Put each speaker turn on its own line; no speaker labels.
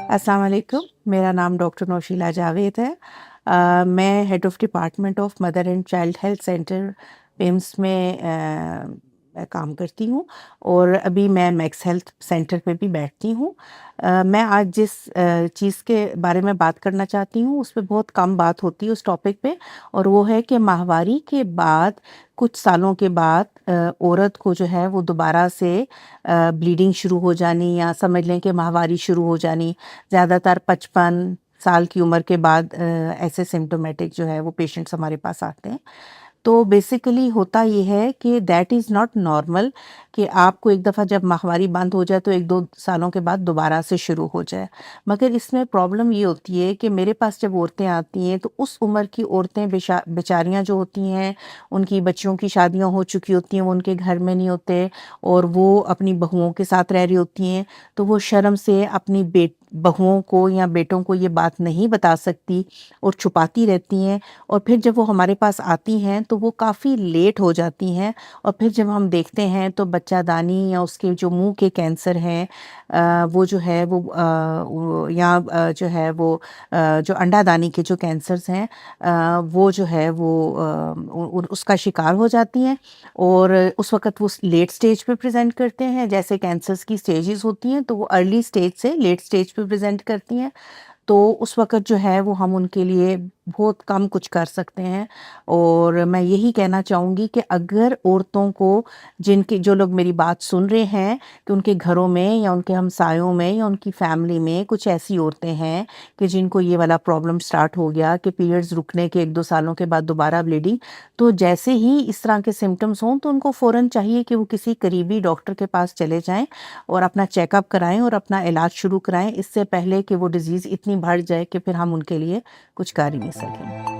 अस्सलाम वालेकुम, मेरा नाम डॉक्टर नौशीला जावेद है। मैं head of department of mother and child health centre PIMS में काम करती हूँ और अभी मैं मैक्स हेल्थ सेंटर पे भी बैठती हूँ। मैं आज जिस चीज़ के बारे में बात करना चाहती हूँ उस पे बहुत कम बात होती है उस टॉपिक पे, और वो है कि माहवारी के बाद कुछ सालों के बाद औरत को जो है वो दोबारा से ब्लीडिंग शुरू हो जानी, या समझ लें कि माहवारी शुरू हो जानी। ज़्यादातर 55 साल की उम्र के बाद ऐसे सिम्प्टोमेटिक जो है वो पेशेंट्स हमारे पास आते हैं। तो बेसिकली होता ये है कि दैट इज़ नॉट नॉर्मल कि आपको एक दफ़ा जब माहवारी बंद हो जाए तो 1-2 सालों के बाद दोबारा से शुरू हो जाए। मगर इसमें प्रॉब्लम ये होती है कि मेरे पास जब औरतें आती हैं तो उस उम्र की औरतें बेचारियाँ जो होती हैं, उनकी बच्चियों की शादियाँ हो चुकी होती हैं, वो उनके घर में नहीं होते और वो अपनी बहुओं के साथ रह रही होती हैं, तो वो शर्म से अपनी बहुओं को या बेटों को ये बात नहीं बता सकती और छुपाती रहती हैं। और फिर जब वो हमारे पास आती हैं तो वो काफ़ी लेट हो जाती हैं, और फिर जब हम देखते हैं तो बच्चादानी या उसके जो मुंह के कैंसर हैं, वो जो है या जो है वो जो अंडादानी के जो कैंसर्स हैं, वो जो है वो उसका शिकार हो जाती हैं। और उस वक़्त वो लेट स्टेज पे प्रेज़ेंट करते हैं। जैसे कैंसर्स की स्टेजेस होती हैं तो वो अर्ली स्टेज से लेट स्टेज पे प्रेज़ेंट करती हैं। तो उस वक़्त जो है वो हम उनके लिए बहुत कम कुछ कर सकते हैं। और मैं यही कहना चाहूँगी कि अगर औरतों को, जो लोग मेरी बात सुन रहे हैं, कि उनके घरों में या उनके हमसायों में या उनकी फैमिली में कुछ ऐसी औरतें हैं कि जिनको ये वाला प्रॉब्लम स्टार्ट हो गया कि पीरियड्स रुकने के 1-2 सालों के बाद दोबारा ब्लीडिंग, तो जैसे ही इस तरह के सिम्पटम्स हों तो उनको फ़ौरन चाहिए कि वो किसी करीबी डॉक्टर के पास चले जाएँ और अपना चेकअप कराएँ और अपना इलाज शुरू कराएँ, इससे पहले कि वो डिज़ीज़ इतनी बढ़ जाए कि फिर हम उनके लिए कुछ कर ही नहीं सकें।